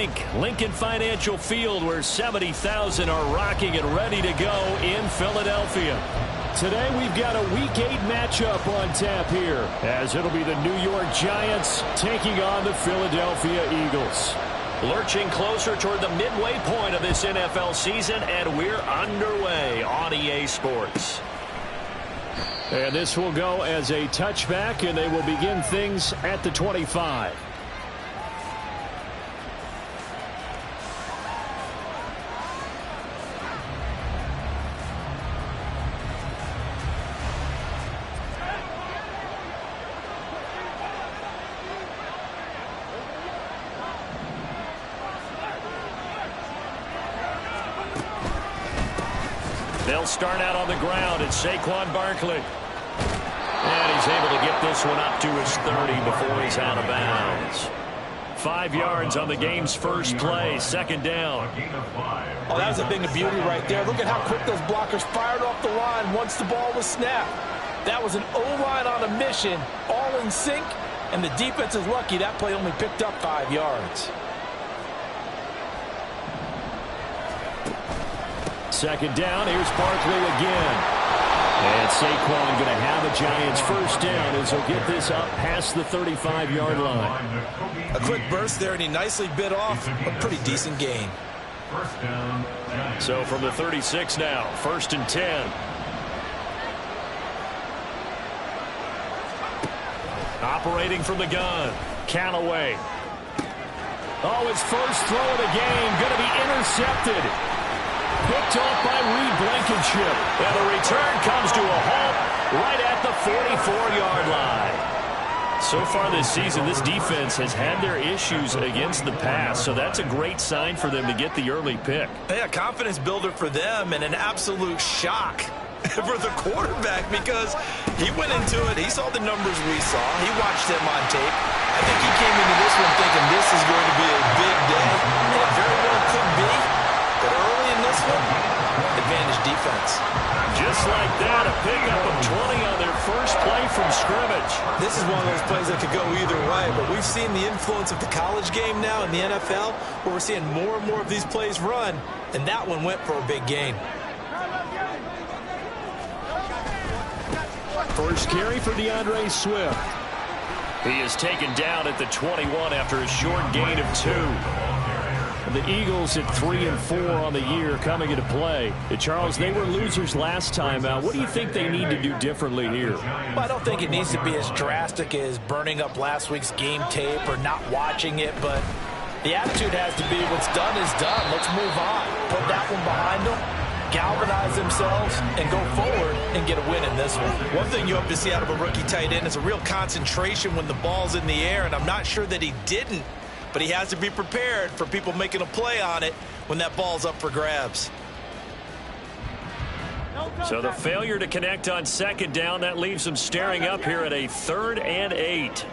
rink, Lincoln Financial Field, where 70,000 are rocking and ready to go in Philadelphia. Today we've got a Week 8 matchup on tap here, as it'll be the New York Giants taking on the Philadelphia Eagles. Lurching closer toward the midway point of this NFL season, and we're underway on EA Sports. And this will go as a touchback, and they will begin things at the 25. They'll start out on the ground. It's Saquon Barkley. And he's able to get this one up to his 30 before he's out of bounds. 5 yards on the game's first play, second down. Oh, that was a thing of beauty right there. Look at how quick those blockers fired off the line once the ball was snapped. That was an O-line on a mission, all in sync, and the defense is lucky that play only picked up 5 yards. Second down, here's Barkley again. And Saquon going to have a Giants first down as he'll get this up past the 35-yard line. A quick burst there, and he nicely bit off a pretty decent gain. So from the 36 now, 1st and 10. Operating from the gun, Callaway. Oh, his first throw of the game going to be intercepted. Picked off by Reed Blankenship. And the return comes to a halt right at the 44-yard line. So far this season, this defense has had their issues against the pass, so that's a great sign for them to get the early pick. Yeah, confidence builder for them and an absolute shock for the quarterback because he went into it. He saw the numbers we saw. He watched them on tape. I think he came into this one thinking this is going to be a big day. And it very well could be. But early in this one, advantage defense. Just like that, a pickup of 20 on their first play from scrimmage. This is one of those plays that could go either way, but we've seen the influence of the college game now in the NFL, where we're seeing more and more of these plays run, and that one went for a big gain. First carry for DeAndre Swift. He is taken down at the 21 after a short gain of 2. The Eagles at 3-4 on the year coming into play. Charles, they were losers last time out. What do you think they need to do differently here? Well, I don't think it needs to be as drastic as burning up last week's game tape or not watching it, but the attitude has to be what's done is done. Let's move on. Put that one behind them, galvanize themselves, and go forward and get a win in this one. One thing you hope to see out of a rookie tight end is a real concentration when the ball's in the air, and I'm not sure that he didn't. But he has to be prepared for people making a play on it when that ball's up for grabs. So the failure to connect on second down, that leaves him staring up here at a 3rd and 8.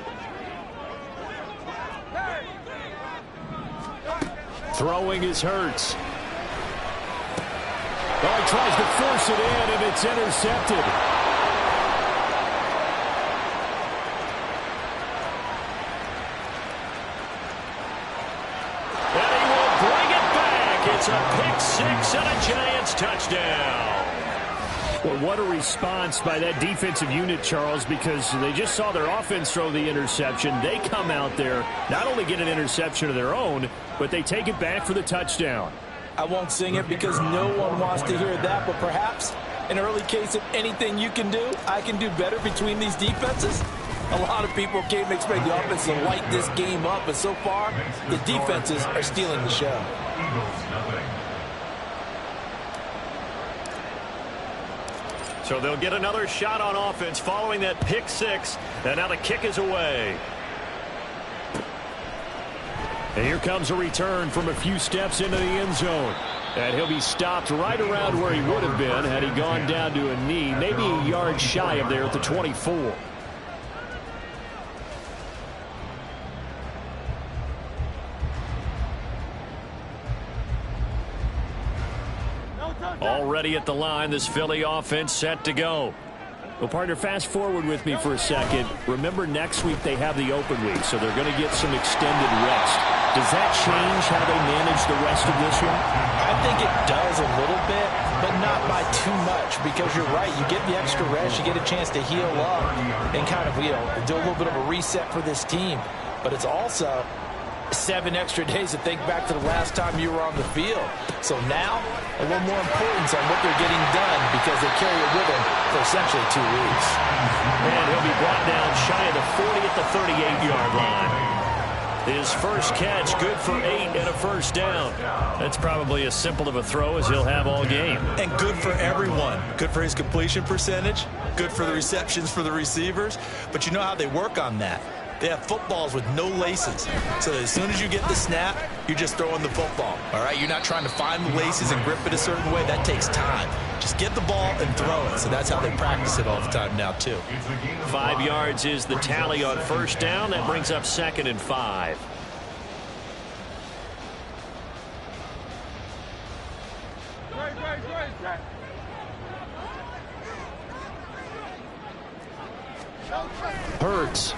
Throwing is Hurts. Oh, he tries to force it in, and it's intercepted. It's a pick six and a Giants touchdown. Well, what a response by that defensive unit, Charles, because they just saw their offense throw the interception. They come out there, not only get an interception of their own, but they take it back for the touchdown. I won't sing it because no one wants to hear that, but perhaps an early case of anything you can do, I can do better between these defenses. A lot of people came to expect the offense to light this game up, but so far, the defenses are stealing the show. So they'll get another shot on offense following that pick six, and now the kick is away. And here comes a return from a few steps into the end zone. And he'll be stopped right around where he would have been had he gone down to a knee, maybe a yard shy of there at the 24. Already at the line, this Philly offense set to go. Well, partner, fast forward with me for a second. Remember, next week they have the open week, so they're going to get some extended rest. Does that change how they manage the rest of this one? I think it does a little bit, but not by too much, because you're right. You get the extra rest, you get a chance to heal up and kind of, do a little bit of a reset for this team. But it's also 7 extra days to think back to the last time you were on the field. So now, a little more importance on what they're getting done because they carry it with them for essentially 2 weeks. And he'll be brought down shy of the 40 at the 38-yard line. His first catch, good for 8 and a first down. That's probably as simple of a throw as he'll have all game. And good for everyone. Good for his completion percentage. Good for the receptions for the receivers. But you know how they work on that. They have footballs with no laces. So as soon as you get the snap, you're just throwing the football. All right, you're not trying to find the laces and grip it a certain way. That takes time. Just get the ball and throw it. So that's how they practice it all the time now, too. 5 yards is the tally on first down. That brings up 2nd and 5. Hurts.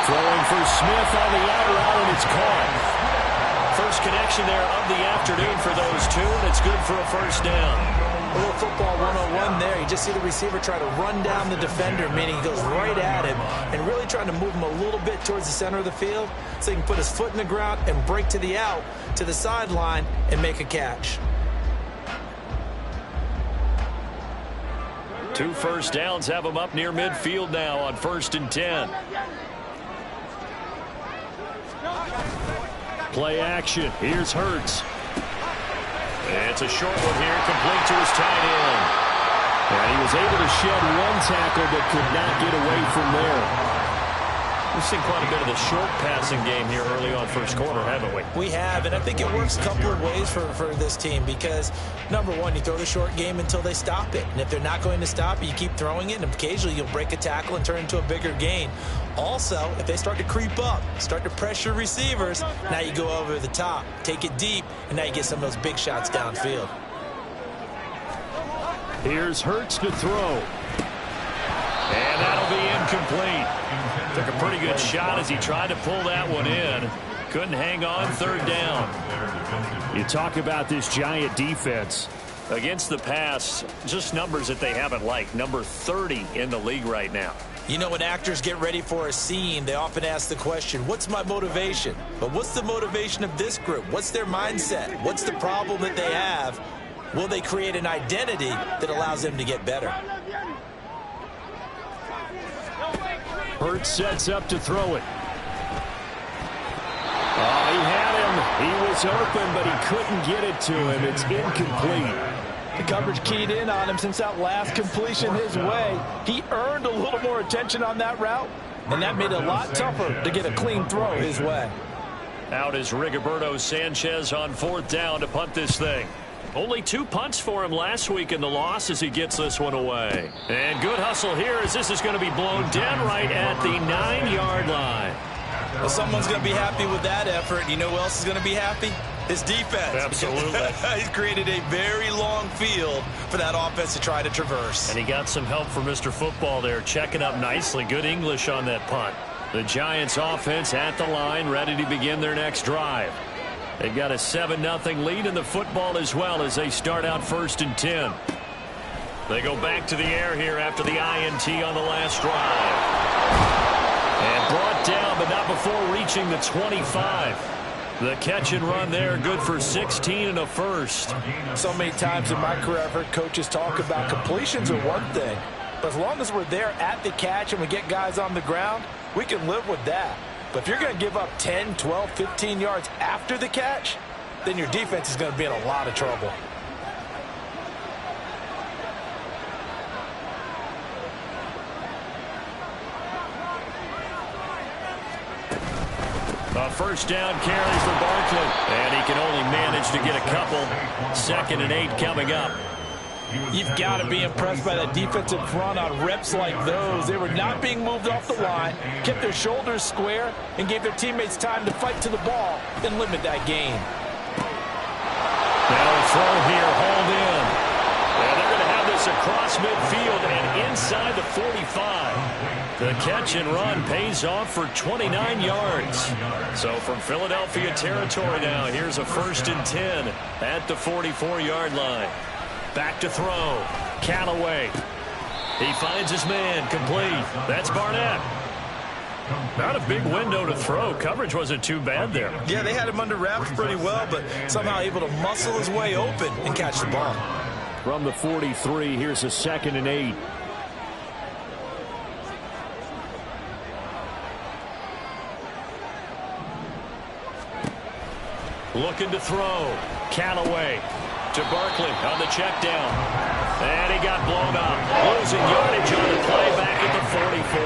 Throwing for Smith on the out route, and it's caught. First connection there of the afternoon for those two, and it's good for a first down. A little football 101 there. You just see the receiver try to run down the defender, meaning he goes right at him and really trying to move him a little bit towards the center of the field so he can put his foot in the ground and break to the out, to the sideline, and make a catch. 2 first downs have him up near midfield now on 1st and 10. Play action. Here's Hurts. It's a short one here, complete to his tight end. And he was able to shed 1 tackle but could not get away from there. We've seen quite a bit of the short passing game here early on first quarter, haven't we? We have, and I think it works a couple of ways for this team because, number one, you throw the short game until they stop it. And if they're not going to stop it, you keep throwing it, and occasionally you'll break a tackle and turn it into a bigger gain. Also, if they start to creep up, start to pressure receivers, now you go over the top, take it deep, and now you get some of those big shots downfield. Here's Hurts to throw. And that'll be incomplete. Took a pretty good shot as he tried to pull that one in. Couldn't hang on, 3rd down. You talk about this Giant defense. Against the pass, just numbers that they haven't liked. Number 30 in the league right now. You know, when actors get ready for a scene, they often ask the question, what's my motivation? But what's the motivation of this group? What's their mindset? What's the problem that they have? Will they create an identity that allows them to get better? Hurts sets up to throw it. Oh, he had him. He was open, but he couldn't get it to him. It's incomplete. The coverage keyed in on him since that last completion his way. He earned a little more attention on that route, and that made it a lot tougher to get a clean throw his way. Out is Rigoberto Sanchez on 4th down to punt this thing. Only 2 punts for him last week in the loss as he gets this one away. And good hustle here as this is going to be blown dead right at the 9-yard line. Well, someone's going to be happy with that effort. You know who else is going to be happy? His defense. Absolutely. He's created a very long field for that offense to try to traverse. And he got some help from Mr. Football there, checking up nicely. Good English on that punt. The Giants offense at the line, ready to begin their next drive. They've got a 7-0 lead in the football as well as they start out 1st and 10. They go back to the air here after the INT on the last drive. And brought down, but not before reaching the 25. The catch and run there, good for 16 and a first. So many times in my career, I've heard coaches talk about completions are one thing. But as long as we're there at the catch and we get guys on the ground, we can live with that. But if you're going to give up 10, 12, 15 yards after the catch, then your defense is going to be in a lot of trouble. A first down carry for Barkley. And he can only manage to get a couple. 2nd and 8 coming up. You've got to be impressed by that defensive front on reps like those. They were not being moved off the line, kept their shoulders square, and gave their teammates time to fight to the ball and limit that gain. Now a throw here, hauled in. And they're going to have this Gets across midfield and inside the 45. The catch and run pays off for 29 yards. So from Philadelphia territory now, here's a 1st and 10 at the 44-yard line. Back to throw. Callaway. He finds his man. Complete. That's Barnett. Not a big window to throw. Coverage wasn't too bad there. Yeah, they had him under wraps pretty well, but somehow able to muscle his way open and catch the ball. From the 43, here's a 2nd and 8. Looking to throw. Callaway to Barkley on the check down. And he got blown up. Losing yardage on the play back at the 44.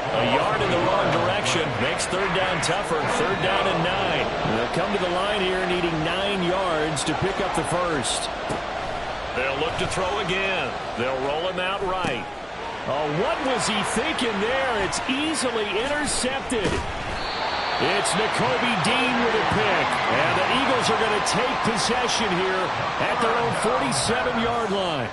A yard in the wrong direction makes 3rd down tougher. 3rd down and 9. They'll come to the line here needing 9 yards to pick up the first. They'll look to throw again. They'll roll him out right. Oh, what was he thinking there? It's easily intercepted. It's Nakobe Dean with a pick. And the Eagles are going to take possession here at their own 47-yard line.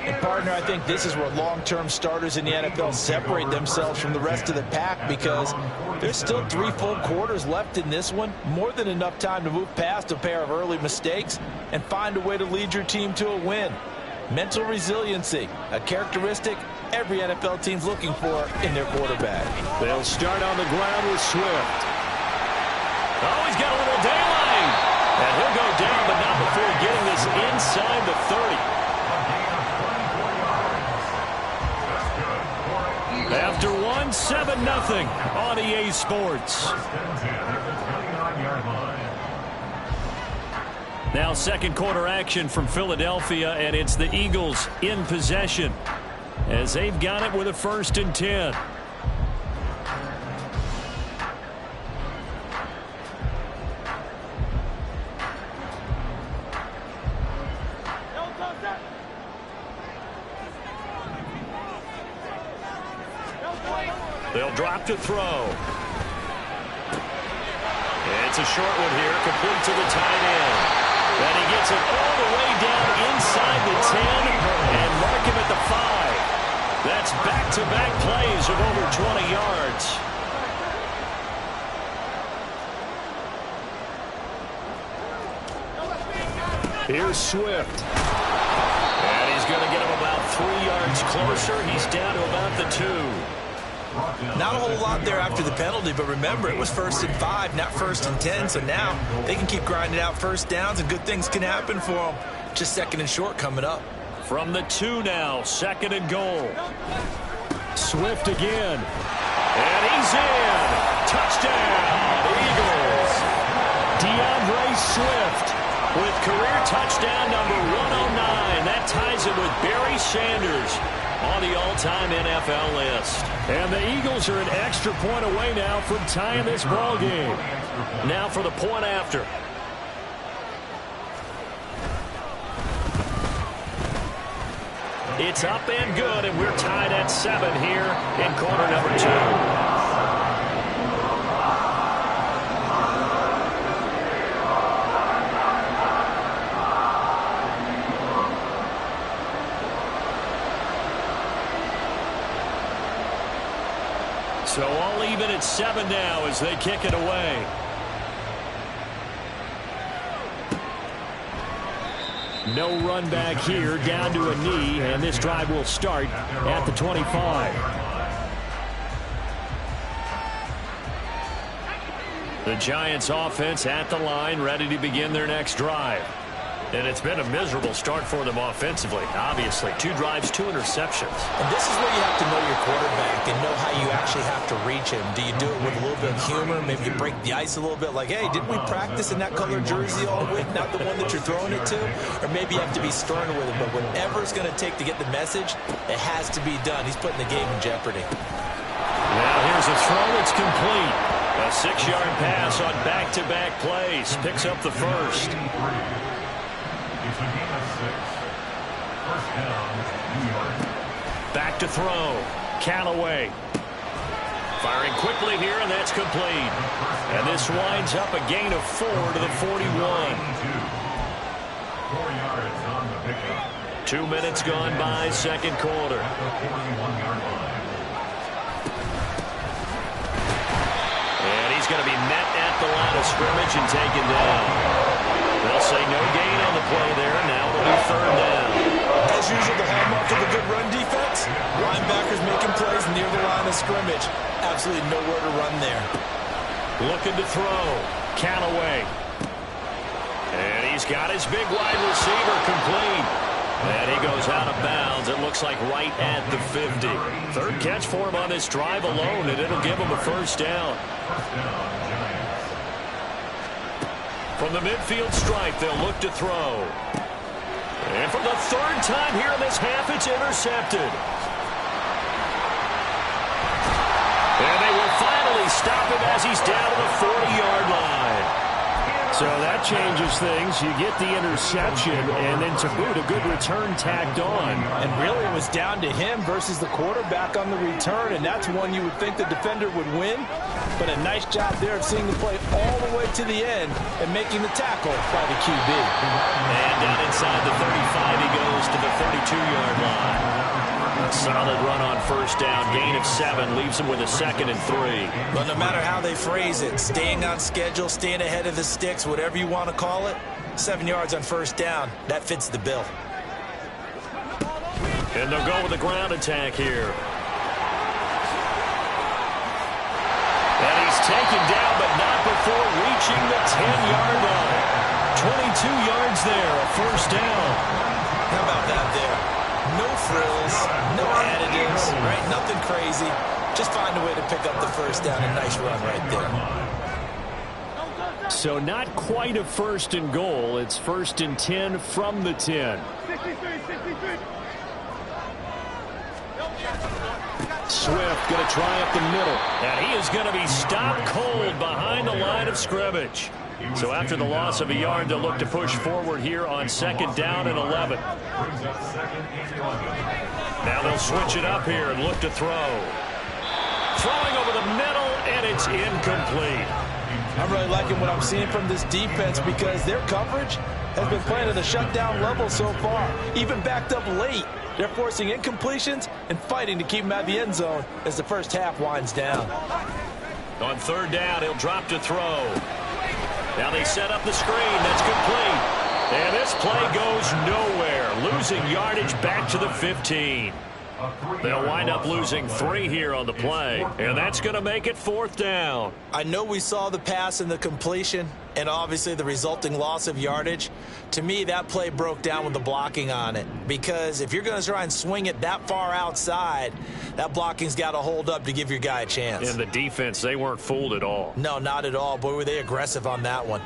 And, partner, I think this is where long-term starters in the NFL separate themselves from the rest of the pack, because there's still 3 full quarters left in this one. More than enough time to move past a pair of early mistakes and find a way to lead your team to a win. Mental resiliency, a characteristic every NFL team's looking for in their quarterback. They'll start on the ground with Swift. Oh, he's got a little daylight. And he'll go down, but not before getting this inside the 30. After 1, 7-0 on EA Sports. Now 2nd quarter action from Philadelphia, and it's the Eagles in possession as they've got it with a 1st and 10. They'll drop to throw. It's a short one here, complete to the tight end. And he gets it all the way down inside the 10 and mark him at the 5. That's back-to-back plays of over 20 yards. Here's Swift. And he's going to get him about 3 yards closer. He's down to about the 2. Not a whole lot there after the penalty, but remember, it was 1st and 5, not 1st and 10, so now they can keep grinding out 1st downs and good things can happen for them. Just 2nd and short coming up. From the 2 now, 2nd and goal. Swift again. And he's in. Touchdown, Eagles. DeAndre Swift with career touchdown number 109. That ties him with Barry Sanders on the all-time NFL list. And the Eagles are an extra point away now from tying this ball game. Now for the point after. It's up and good, and we're tied at 7 here in quarter number 2. So all even at 7 now as they kick it away. No run back here, down to a knee, and this drive will start at the 25. The Giants offense at the line, ready to begin their next drive. And it's been a miserable start for them offensively, obviously. 2 drives, 2 interceptions. And this is where you have to know your quarterback and know how you actually have to reach him. Do you do it with a little bit of humor? Maybe you break the ice a little bit like, hey, didn't we practice in that color jersey all week, not the one that you're throwing it to? Or maybe you have to be sterner with it. But whatever it's going to take to get the message, it has to be done. He's putting the game in jeopardy. Now here's a throw that's complete. A 6-yard pass on back-to-back plays. Picks up the first. Back to throw. Callaway. Firing quickly here, and that's complete. And this winds up a gain of 4 to the 41. 2 minutes gone by, second quarter. And he's going to be met at the line of scrimmage and taken down. They'll say no gain on the play there. Now it'll be third down. As usual, the hallmark of a good run defense, linebackers making plays near the line of scrimmage. Absolutely nowhere to run there. Looking to throw. Callaway. And he's got his big wide receiver complete. And he goes out of bounds. It looks like right at the 50. Third catch for him on this drive alone, and it'll give him a first down. From the midfield stripe, they'll look to throw. And for the third time here in this half, it's intercepted. And they will finally stop him as he's down to the 40-yard line. So that changes things. You get the interception, and then to boot, a good return tacked on. And really, it was down to him versus the quarterback on the return, and that's one you would think the defender would win. But a nice job there of seeing the play all the way to the end and making the tackle by the QB. And down inside the 35, he goes to the 32-yard line. A solid run on first down, gain of 7, leaves him with a 2nd and 3. But no matter how they phrase it, staying on schedule, staying ahead of the sticks, whatever you want to call it, 7 yards on first down, that fits the bill. And they'll go with a ground attack here. And he's taken down, but not before reaching the 10-yard line. 22 yards there, a first down. How about that there? No frills, no additives, right? Nothing crazy. Just find a way to pick up the first down. A nice run right there. So not quite a first and goal. It's 1st and 10 from the 10. Swift going to try up the middle. And he is going to be stopped cold behind the line of scrimmage. So after the loss of a yard, they'll look to push forward here on 2nd down and 11. Now they'll switch it up here and look to throw. Throwing over the middle, and it's incomplete. I'm really liking what I'm seeing from this defense because their coverage has been playing at a shutdown level so far. Even backed up late, they're forcing incompletions and fighting to keep them out of the end zone as the first half winds down. On 3rd down, he'll drop to throw. Now they set up the screen. That's complete. And this play goes nowhere. Losing yardage back to the 15. They'll wind up losing 3 here on the play. And that's going to make it 4th down. I know we saw the pass and the completion and obviously the resulting loss of yardage. To me, that play broke down with the blocking on it. Because if you're going to try and swing it that far outside, that blocking's got to hold up to give your guy a chance. And the defense, they weren't fooled at all. No, not at all. Boy, were they aggressive on that one.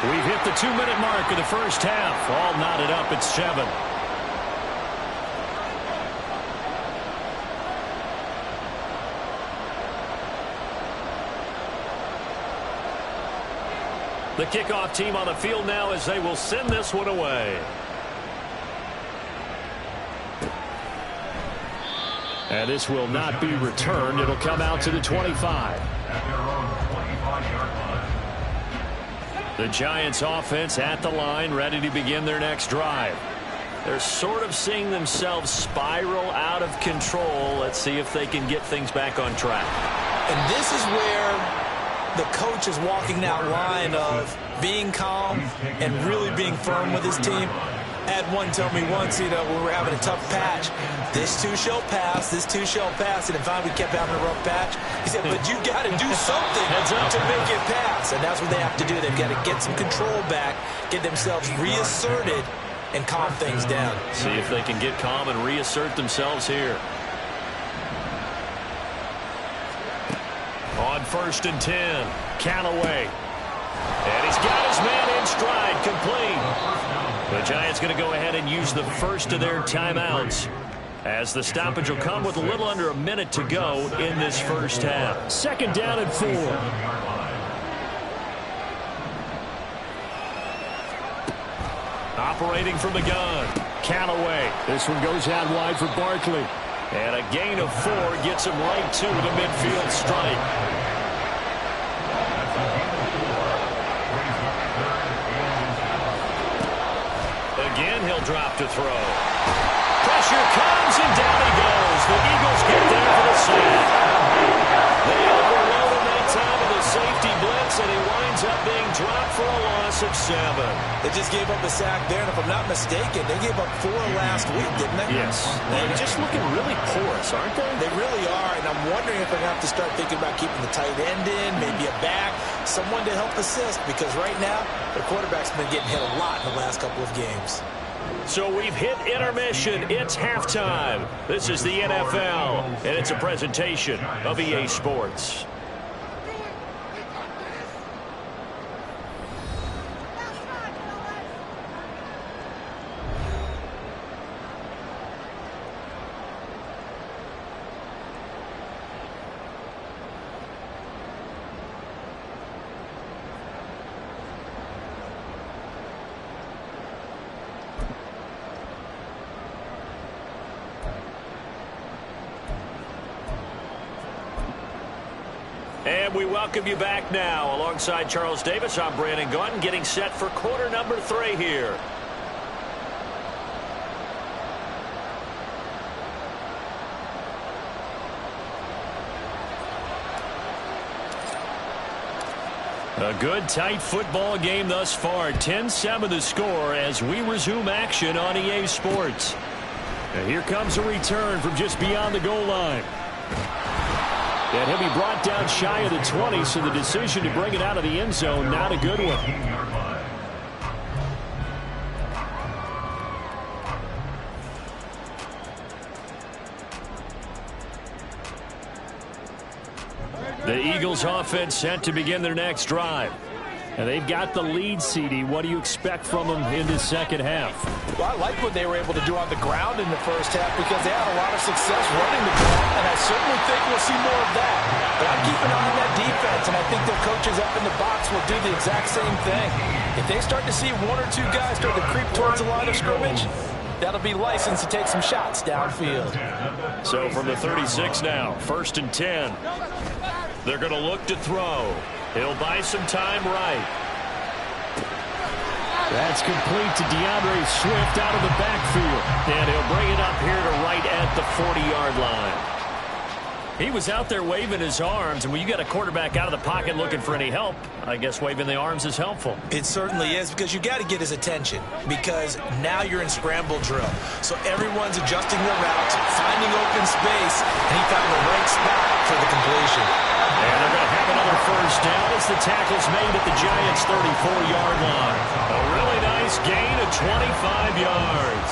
We've hit the 2-minute mark of the first half. All knotted up at 7. The kickoff team on the field now as they will send this one away. And this will not be returned. It'll come out to the 25. The Giants offense at the line, ready to begin their next drive. They're sort of seeing themselves spiral out of control. Let's see if they can get things back on track. And this is where the coach is walking that line of being calm and really being firm with his team. I had one tell me once, when we were having a tough patch, this too shall pass, this too shall pass, and in fact we kept having a rough patch. He said, but you got to do something to make it pass, and that's what they have to do. They've got to get some control back, get themselves reasserted, and calm things down. See if they can get calm and reassert themselves here. On 1st and 10, Callaway. And he's got his man in stride, complete. The Giants going to go ahead and use the first of their timeouts, as the stoppage will come with a little under a minute to go in this first half. 2nd down and 4. Operating from the gun, Callaway. This one goes out wide for Barkley. And a gain of 4 gets him right to the midfield stripe. drop to throw. Pressure comes, and down he goes. The Eagles get there for the sack. They overload him that time with a safety blitz, and he winds up being dropped for a loss of 7. They just gave up a sack there, and if I'm not mistaken, they gave up 4 last week, didn't they? Yes. They're just looking really porous, aren't they? They really are, and I'm wondering if they're going to have to start thinking about keeping the tight end in, maybe a back, someone to help assist, because right now, the quarterback's been getting hit a lot in the last couple of games. So we've hit intermission. It's halftime. This is the NFL, and it's a presentation of EA Sports. And we welcome you back now. Alongside Charles Davis, I'm Brandon Gaudin, getting set for quarter number 3 here. A good, tight football game thus far. 10-7 the score as we resume action on EA Sports. And here comes a return from just beyond the goal line. And he'll be brought down shy of the 20, so the decision to bring it out of the end zone, not a good one. The Eagles offense set to begin their next drive. And they've got the lead, CD. What do you expect from them in this second half? Well, I like what they were able to do on the ground in the first half because they had a lot of success running the ball, and I certainly think we'll see more of that. But I'm keeping an eye on that defense, and I think their coaches up in the box will do the exact same thing. If they start to see 1 or 2 guys start to creep towards the line of scrimmage, that'll be licensed to take some shots downfield. So from the 36 now, 1st and 10. They're going to look to throw. He'll buy some time right. That's complete to DeAndre Swift out of the backfield. And he'll bring it up here to right at the 40-yard line. He was out there waving his arms, and when you got a quarterback out of the pocket looking for any help, I guess waving the arms is helpful. It certainly is, because you got to get his attention, because now you're in scramble drill. So everyone's adjusting their routes, finding open space, and he found the right spot for the completion. And they're going to have another first down as the tackle's made at the Giants' 34-yard line. A really nice gain of 25 yards.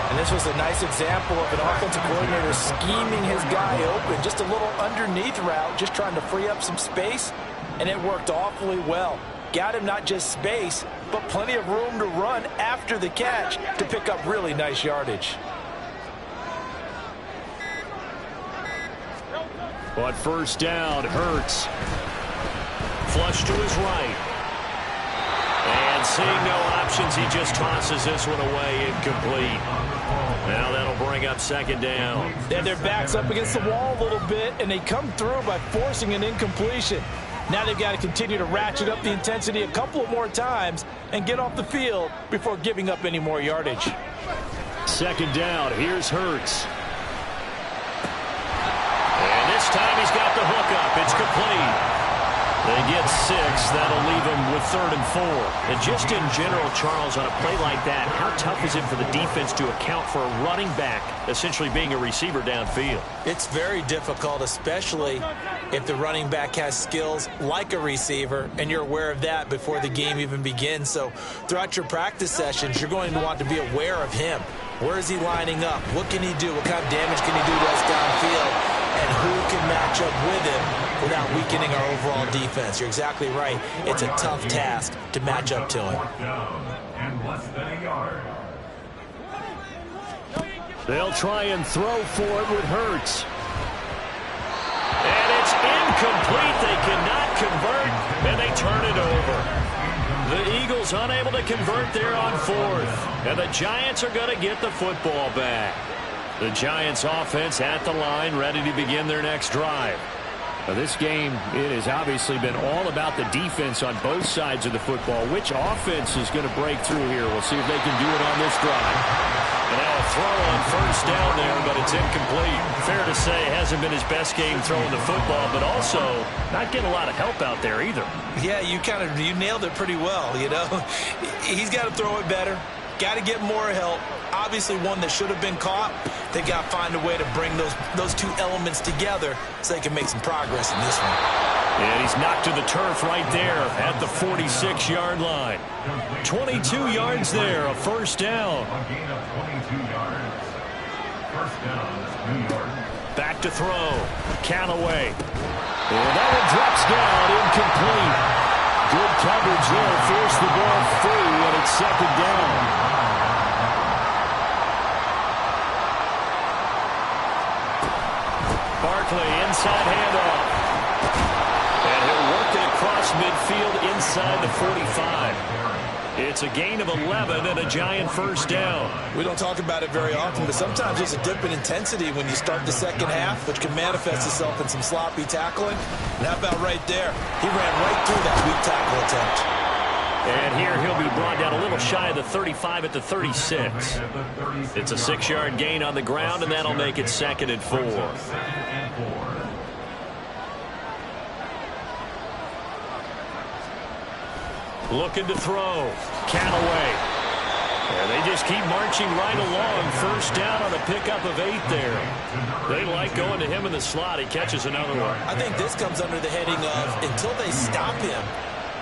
And this was a nice example of an offensive coordinator scheming his guy open. Just a little underneath route, just trying to free up some space, and it worked awfully well. Got him not just space, but plenty of room to run after the catch to pick up really nice yardage. But first down, Hurts. Flush to his right. And seeing no options, he just tosses this one away, incomplete. Now that'll bring up 2nd down. Then their back's up against the wall a little bit, and they come through by forcing an incompletion. Now they've got to continue to ratchet up the intensity a couple of more times and get off the field before giving up any more yardage. 2nd down, here's Hurts. And this time he's got the hook up. It's complete. They get 6. That'll leave them with 3rd and 4. And just in general, Charles, on a play like that, how tough is it for the defense to account for a running back essentially being a receiver downfield? It's very difficult, especially if the running back has skills like a receiver, and you're aware of that before the game even begins. So throughout your practice sessions, you're going to want to be aware of him. Where is he lining up? What can he do? What kind of damage can he do to us downfield? And who can match up with him without weakening our overall defense? You're exactly right. It's a tough task to match up to him. They'll try and throw for it with Hurts. And it's incomplete. They cannot convert, and they turn it over. The Eagles unable to convert there on 4th. And the Giants are going to get the football back. The Giants offense at the line, ready to begin their next drive. This game, it has obviously been all about the defense on both sides of the football. Which offense is going to break through here? We'll see if they can do it on this drive. And now a throw on first down there, but it's incomplete. Fair to say, hasn't been his best game throwing the football, but also not getting a lot of help out there either. Yeah, you nailed it pretty well, you know. He's got to throw it better. Got to get more help. Obviously one that should have been caught. They got to find a way to bring those two elements together so they can make some progress in this one. And he's knocked to the turf right there at the 46-yard line. 22 yards there, a first down. Back to throw. Callaway. And that one drops down, incomplete. Good coverage there, forced the ball free, and it's second down. Barkley, inside handoff. And he'll work it across midfield inside the 45. It's a gain of 11 and a giant first down. We don't talk about it very often, but sometimes there's a dip in intensity when you start the second half, which can manifest itself in some sloppy tackling. And how about right there? He ran right through that weak tackle attempt. And here he'll be brought down a little shy of the 35 at the 36. It's a 6-yard gain on the ground, and that'll make it 2nd and 4. Looking to throw. Callaway. And they just keep marching right along. First down on a pickup of 8 there. They like going to him in the slot. He catches another one. I think this comes under the heading of until they stop him,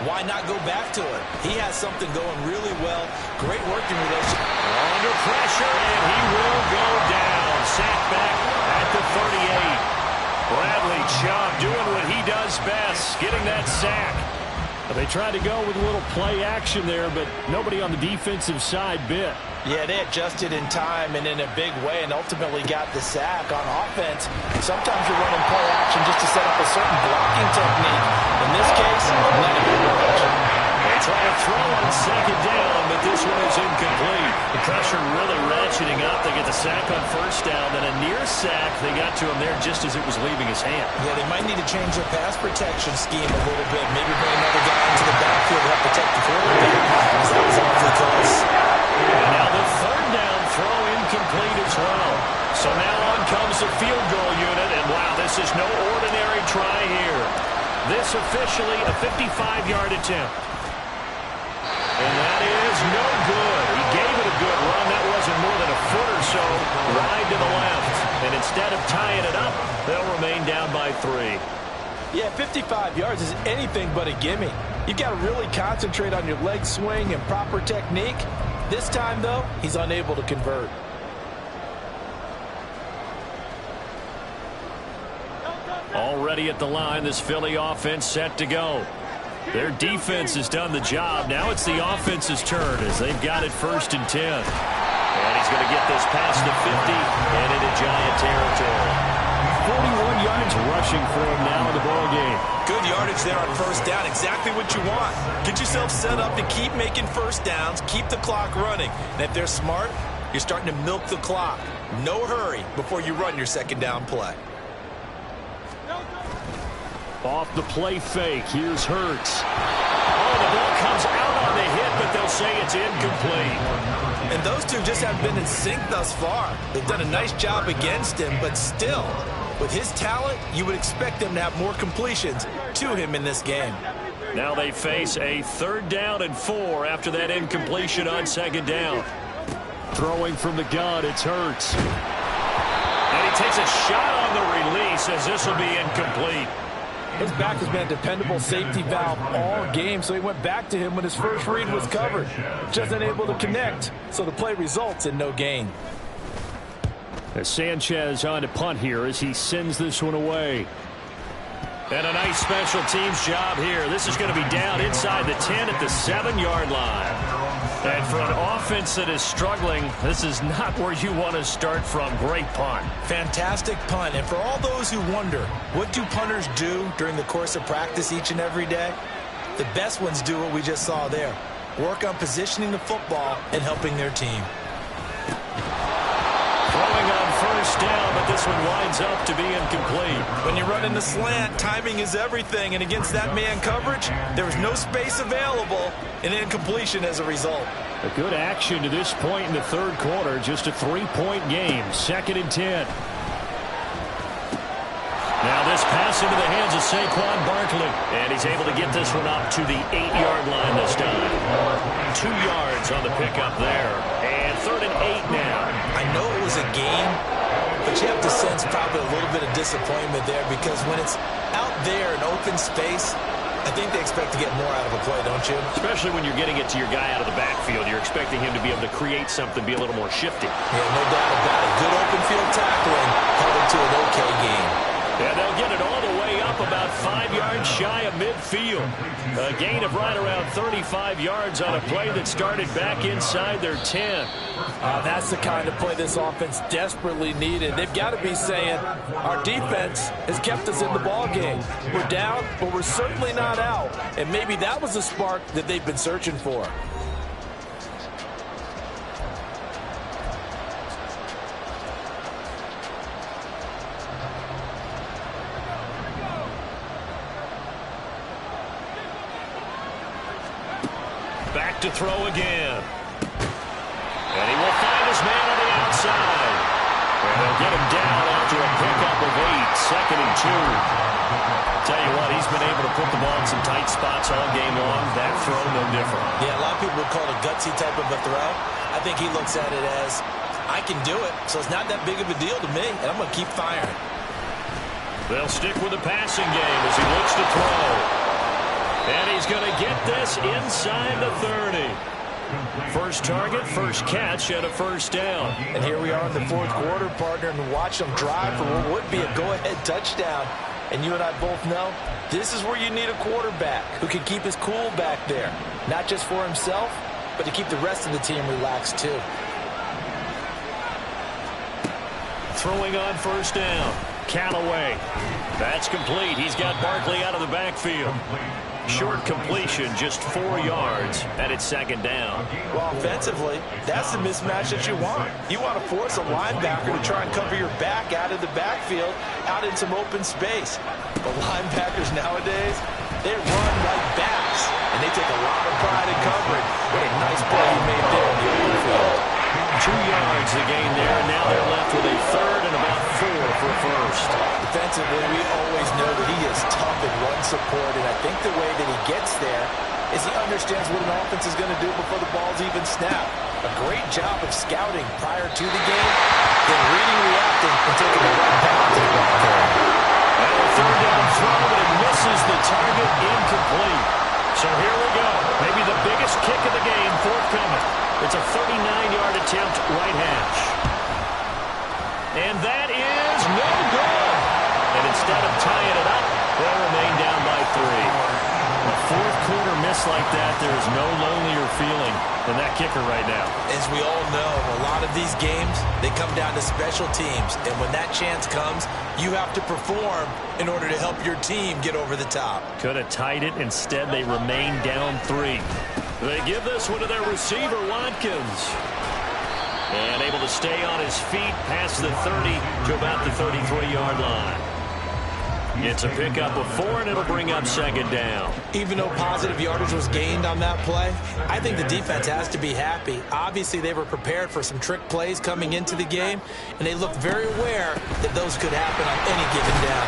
why not go back to it? He has something going really well. Great working relationship. Under pressure, and he will go down. Sacked back at the 38. Bradley Chubb doing what he does best, getting that sack. They tried to go with a little play action there, but nobody on the defensive side bit. Yeah, they adjusted in time and in a big way and ultimately got the sack. On offense, sometimes you're running play action just to set up a certain blocking technique. In this case, not a good approach. They try to throw on second down, but this one is incomplete. The pressure really ratcheting up. They get the sack on first down, then a near sack. They got to him there just as it was leaving his hand. Yeah, they might need to change their pass protection scheme a little bit. Maybe bring another guy into the backfield to help protect the quarterback. That was awfully close. And now the third down throw incomplete as well. So now on comes the field goal unit, and wow, this is no ordinary try here. This officially a 55-yard attempt. And that is no good. He gave it a good run. That wasn't more than a foot or so wide to the left. And instead of tying it up, they'll remain down by 3. Yeah, 55 yards is anything but a gimme. You've got to really concentrate on your leg swing and proper technique. This time, though, he's unable to convert. Already at the line, this Philly offense set to go. Their defense has done the job. Now it's the offense's turn as they've got it 1st and 10. And he's going to get this past the 50 and into Giant territory. 41 yards rushing for him now in the ball game. Good yardage there on first down. Exactly what you want. Get yourself set up to keep making first downs, keep the clock running. And if they're smart, you're starting to milk the clock. No hurry before you run your second down play. Off the play fake, here's Hurts. Oh, the ball comes out on the hit, but they'll say it's incomplete. And those two just haven't been in sync thus far. They've done a nice job against him, but still, with his talent, you would expect them to have more completions to him in this game. Now they face a 3rd down and 4 after that incompletion on second down. Throwing from the gun, it's Hurts. And he takes a shot on the release as this will be incomplete. His back has been a dependable safety valve all game, so he went back to him when his first read was covered. Just unable to connect, so the play results in no gain. As Sanchez on to punt here as he sends this one away. And a nice special teams job here. This is going to be down inside the 10 at the 7-yard line. And for an offense that is struggling, this is not where you want to start from. Great punt. Fantastic punt. And for all those who wonder, what do punters do during the course of practice each and every day? The best ones do what we just saw there. Work on positioning the football and helping their team. Throwing on first down, but but this one winds up to be incomplete. When you run in the slant, timing is everything, and against that man coverage, there was no space available, and incompletion as a result. A good action to this point in the third quarter. Just a 3-point game. 2nd and 10. Now this pass into the hands of Saquon Barkley. And he's able to get this one up to the 8-yard line this time. 2 yards on the pickup there. And 3rd and 8 now. I know it was a game, but you have to sense probably a little bit of disappointment there because when it's out there in open space, I think they expect to get more out of a play, don't you? Especially when you're getting it to your guy out of the backfield. You're expecting him to be able to create something, be a little more shifty. Yeah, no doubt about it. Good open field tackling held him to an okay game. And they'll get it all the way up about 5 yards shy of midfield. A gain of right around 35 yards on a play that started back inside their 10. That's the kind of play this offense desperately needed. They've got to be saying, our defense has kept us in the ball game. We're down, but we're certainly not out. And maybe that was the spark that they've been searching for. Back to throw again. And he will find his man on the outside. And they'll get him down after a pickup of 8. 2nd and 2. Tell you what, he's been able to put the ball in some tight spots all game long. That throw, no different. Yeah, a lot of people would call it a gutsy type of a throw. I think he looks at it as, I can do it, so it's not that big of a deal to me, and I'm going to keep firing. They'll stick with the passing game as he looks to throw. And he's going to get this inside the 30. First target, first catch, and a first down. And here we are in the fourth quarter, partner, and watch them drive for what would be a go-ahead touchdown. And you and I both know this is where you need a quarterback who can keep his cool back there. Not just for himself, but to keep the rest of the team relaxed too. Throwing on first down. Callaway. That's complete. He's got Barkley out of the backfield. Short completion, just 4 yards, and it's 2nd down. Well, offensively, that's the mismatch that you want. You want to force a linebacker to try and cover your back out of the backfield, out in some open space. But linebackers nowadays, they run like backs, and they take a lot of pride in covering. What a nice play he made there in the open field. 2 yards to gain there, and now they're left with a 3rd and about 4 for first. Defensively, we always know that he is tough in run support, and I think the way that he gets there is he understands what an offense is going to do before the ball's even snapped. A great job of scouting prior to the game, then reading, reacting, and taking the right path to the ball carrier. And a 3rd down throw, but it misses the target, incomplete. So here we go. Maybe the biggest kick of the game forthcoming. It's a 39-yard attempt, right hash. And that is no good. And instead of tying it up, they'll remain down by 3. A fourth quarter miss like that, there is no lonelier feeling than that kicker right now. As we all know, a lot of these games, they come down to special teams. And when that chance comes, you have to perform in order to help your team get over the top. Could have tied it. Instead, they remain down 3. They give this one to their receiver, Watkins. And able to stay on his feet past the 30 to about the 33-yard line. It's a pickup of 4, and it'll bring up 2nd down. Even though positive yardage was gained on that play, I think the defense has to be happy. Obviously, they were prepared for some trick plays coming into the game, and they looked very aware that those could happen on any given down.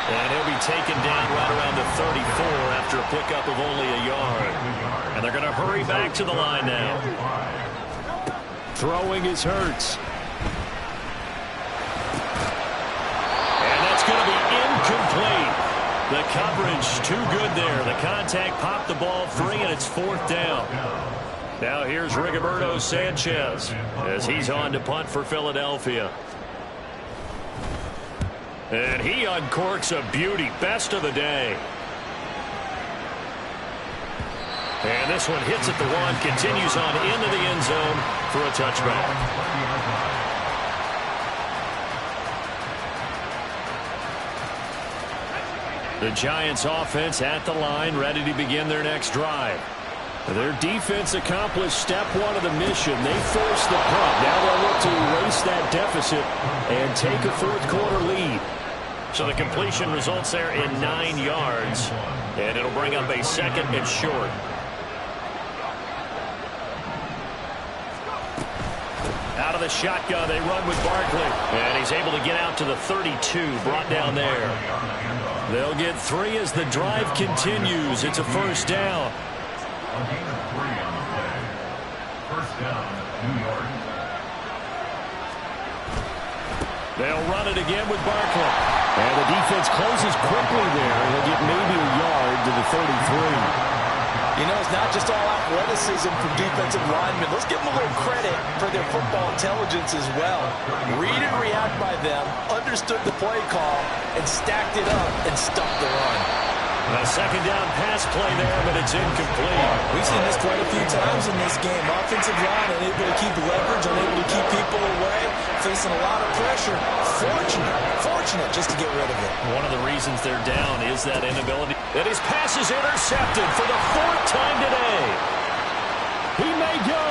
And he'll be taken down right around the 34 after a pickup of only a yard. And they're going to hurry back to the line now. Throwing is Hurts. And that's going to be incomplete. The coverage too good there. The contact popped the ball free, and it's 4th down. Now here's Rigoberto Sanchez as he's on to punt for Philadelphia. And he uncorks a beauty. Best of the day. And this one hits at the 1, continues on into the end zone for a touchback. The Giants offense at the line, ready to begin their next drive. Their defense accomplished step one of the mission. They forced the punt. Now they'll look to erase that deficit and take a fourth-quarter lead. So the completion results there in 9 yards, and it'll bring up a second and short. Out of the shotgun, they run with Barkley. And he's able to get out to the 32, brought down there. They'll get 3 as the drive continues. It's a first down. They'll run it again with Barkley. And the defense closes quickly there. He'll get maybe a yard to the 33. You know, it's not just all athleticism from defensive linemen. Let's give them a little credit for their football intelligence as well. Read and react by them, understood the play call, and stacked it up and stuffed the run. A second down pass play there, but it's incomplete. We've seen this quite a few times in this game. Offensive line unable to keep leverage, unable to keep people away, facing a lot of pressure. Fortunate just to get rid of it. One of the reasons they're down is that inability. And his pass is intercepted for the 4th time today. He may go.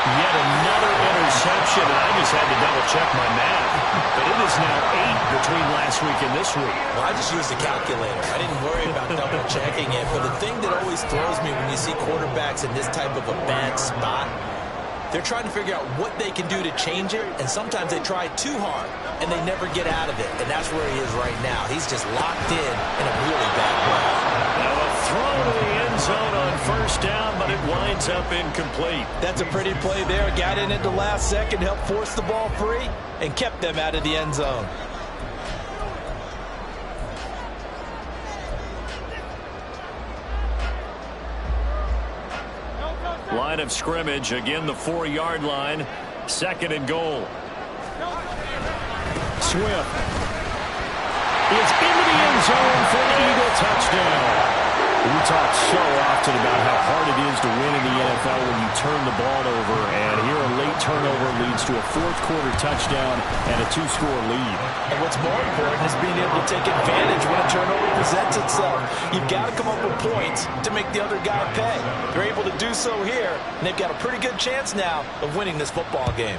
Yet another interception, and I just had to double-check my math. But it is now 8 between last week and this week. Well, I just used a calculator. I didn't worry about double-checking it. But the thing that always throws me when you see quarterbacks in this type of a bad spot, they're trying to figure out what they can do to change it, and sometimes they try too hard, and they never get out of it. And that's where he is right now. He's just locked in a really bad way. Now a throw to the end zone on first down, but it winds up incomplete. That's a pretty play there. Got in at the last second, helped force the ball free, and kept them out of the end zone. Line of scrimmage, again the 4-yard line. 2nd and goal. Swift is into the end zone for an Eagle touchdown. We talk so often about how hard it is to win in the NFL when you turn the ball over, and here a late turnover leads to a 4th-quarter touchdown and a 2-score lead. And what's more important is being able to take advantage when a turnover presents itself. You've got to come up with points to make the other guy pay. They're able to do so here, and they've got a pretty good chance now of winning this football game.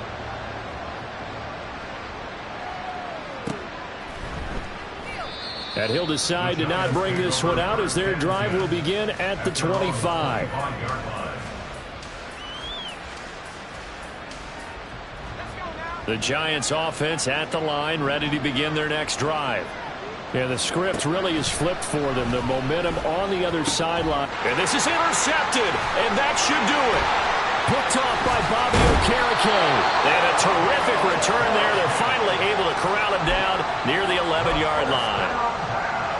And he'll decide to not bring this one out as their drive will begin at the 25. The Giants offense at the line, ready to begin their next drive. And the script really is flipped for them. The momentum on the other sideline. And this is intercepted, and that should do it. Picked off by Bobby Okereke. And a terrific return there. They're finally able to corral him down near the 11-yard line.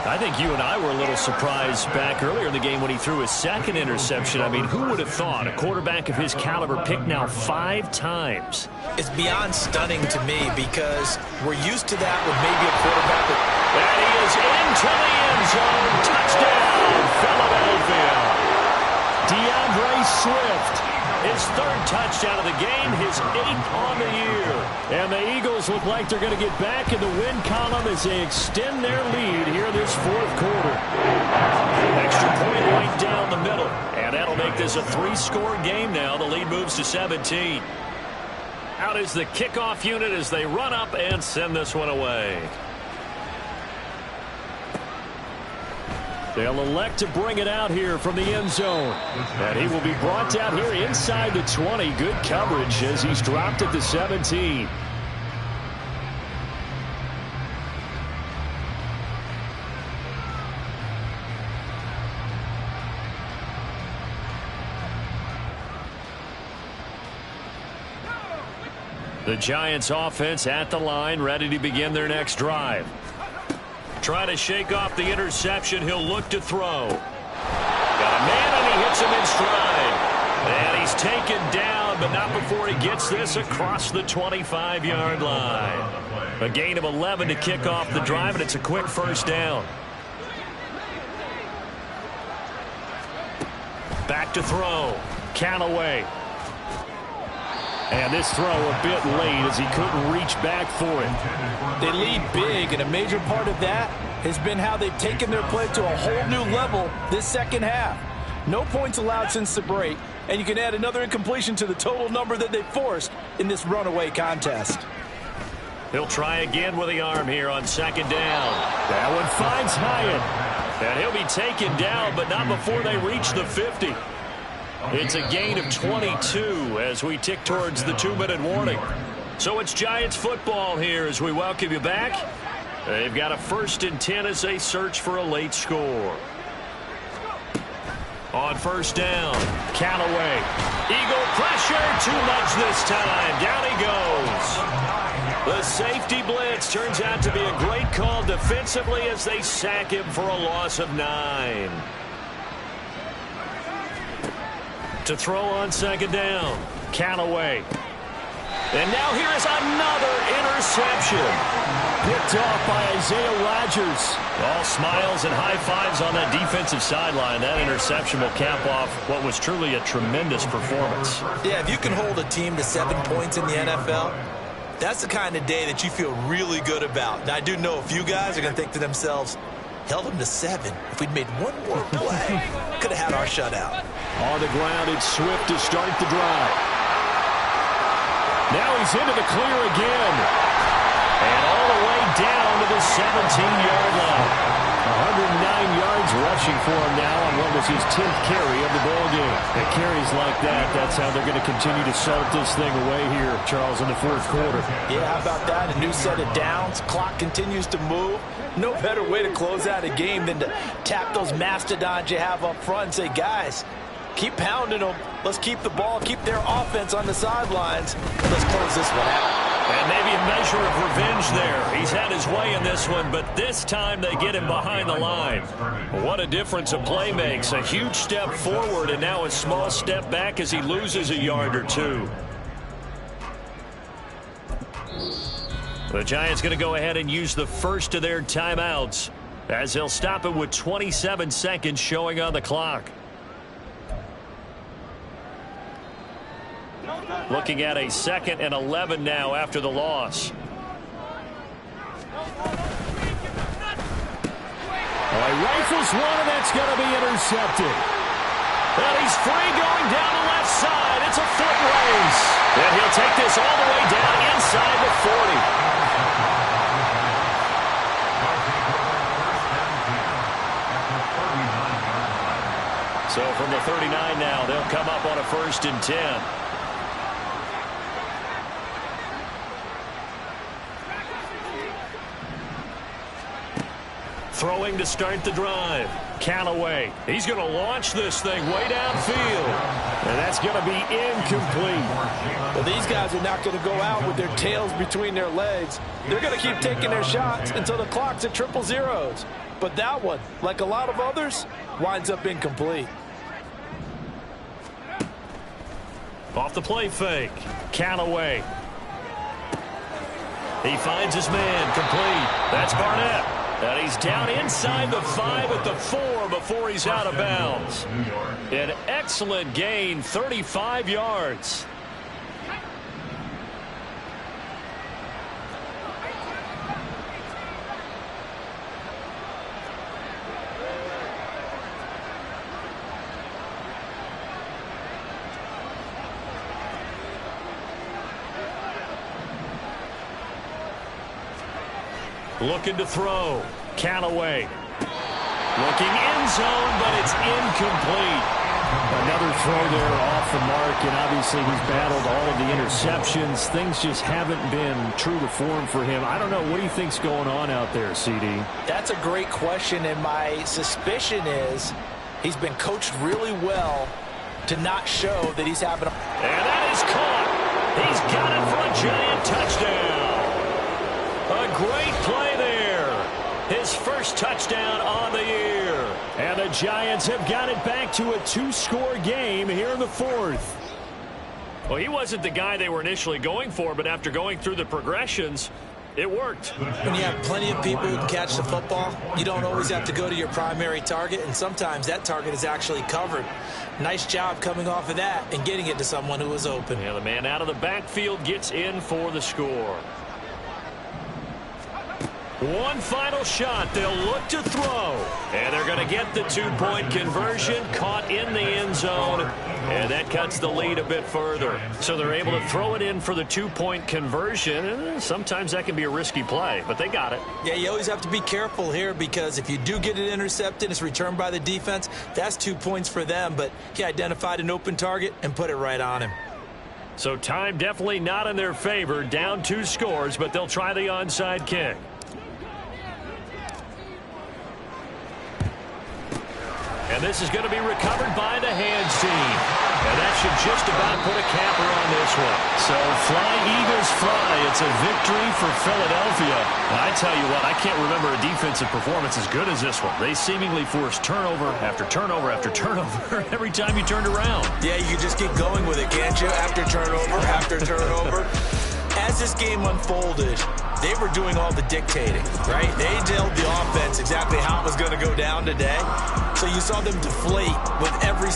I think you and I were a little surprised back earlier in the game when he threw his 2nd interception. I mean, who would have thought a quarterback of his caliber picked now 5 times? It's beyond stunning to me because we're used to that with maybe a quarterback. And he is into the end zone. Touchdown, Philadelphia. DeAndre Swift. His 3rd touchdown of the game, his 8th on the year. And the Eagles look like they're going to get back in the win column as they extend their lead here this 4th quarter. Extra point right down the middle. And that'll make this a 3-score game now. The lead moves to 17. Out is the kickoff unit as they run up and send this one away. They'll elect to bring it out here from the end zone. And he will be brought down here inside the 20. Good coverage as he's dropped at the 17. The Giants offense at the line, ready to begin their next drive. Trying to shake off the interception. He'll look to throw. Got a man, and he hits him in stride. And he's taken down, but not before he gets this across the 25-yard line. A gain of 11 to kick off the drive, and it's a quick first down. Back to throw. Callaway. And this throw a bit late as he couldn't reach back for it. They lead big, and a major part of that has been how they've taken their play to a whole new level this second half. No points allowed since the break, and you can add another incompletion to the total number that they forced in this runaway contest. He'll try again with the arm here on second down. That one finds Hyatt. And he'll be taken down, but not before they reach the 50. It's a gain of 22 as we tick towards the 2-minute warning. So it's Giants football here as we welcome you back. They've got a 1st and 10 as they search for a late score. On first down, Callaway. Eagle pressure, too much this time. Down he goes. The safety blitz turns out to be a great call defensively as they sack him for a loss of 9. To throw on second down, Callaway. And now here is another interception. Picked off by Isaiah Rodgers. All smiles and high fives on that defensive sideline. That interception will cap off what was truly a tremendous performance. Yeah, if you can hold a team to 7 points in the NFL, that's the kind of day that you feel really good about. Now, I do know a few guys are going to think to themselves, held them to 7. If we'd made one more play, could have had our shutout. On the ground, it's Swift to start the drive. Now he's into the clear again. And all the way down to the 17-yard line. 109 yards rushing for him now on what was his 10th carry of the ballgame. And carries like that, that's how they're going to continue to salt this thing away here, Charles, in the 4th quarter. Yeah, how about that? A new set of downs. Clock continues to move. No better way to close out a game than to tap those mastodons you have up front and say, guys, keep pounding them. Let's keep the ball, keep their offense on the sidelines. Let's close this one out. And maybe a measure of revenge there. He's had his way in this one, but this time they get him behind the line. What a difference a play makes. A huge step forward and now a small step back as he loses a yard or 2. The Giants going to go ahead and use the first of their timeouts as they'll stop it with 27 seconds showing on the clock. Looking at a 2nd and 11 now after the loss. He rifles one, and that's going to be intercepted. And he's free going down the left side. It's a foot race. And he'll take this all the way down inside the 40. So from the 39 now, they'll come up on a 1st and 10. Throwing to start the drive. Callaway. He's going to launch this thing way downfield. And that's going to be incomplete. Well, these guys are not going to go out with their tails between their legs. They're going to keep taking their shots until the clock's at 000. But that one, like a lot of others, winds up incomplete. Off the play fake. Callaway. He finds his man. Complete. That's Barnett. And he's down inside the 5 at the 4 before he's out of bounds. An excellent gain, 35 yards. Looking to throw. Callaway. Looking end zone, but it's incomplete. Another throw there off the mark, and obviously he's battled all of the interceptions. Things just haven't been true to form for him. I don't know. What do you think's going on out there, CD? That's a great question, and my suspicion is he's been coached really well to not show that he's having a... And that is caught. He's got it for a Giant touchdown. A great play there. His first touchdown on the year. And the Giants have got it back to a 2-score game here in the 4th. Well, he wasn't the guy they were initially going for, but after going through the progressions, it worked. When you have plenty of people who can catch the football, you don't always have to go to your primary target, and sometimes that target is actually covered. Nice job coming off of that and getting it to someone who was open. Yeah, the man out of the backfield gets in for the score. One final shot. They'll look to throw. And they're going to get the two-point conversion. Caught in the end zone. And that cuts the lead a bit further. So they're able to throw it in for the two-point conversion. And sometimes that can be a risky play, but they got it. Yeah, you always have to be careful here because if you do get it intercepted, it's returned by the defense. That's 2 points for them, but he identified an open target and put it right on him. So time definitely not in their favor. Down 2 scores, but they'll try the onside kick. And this is going to be recovered by the hands team. And that should just about put a capper on this one. So fly, Eagles, fly. It's a victory for Philadelphia. And I tell you what, I can't remember a defensive performance as good as this one. They seemingly forced turnover after turnover after turnover every time you turned around. Yeah, you can just keep going with it, can't you? After turnover, after turnover. As this game unfolded, they were doing all the dictating, right? They told the offense exactly how it was going to go down today. So you saw them deflate with every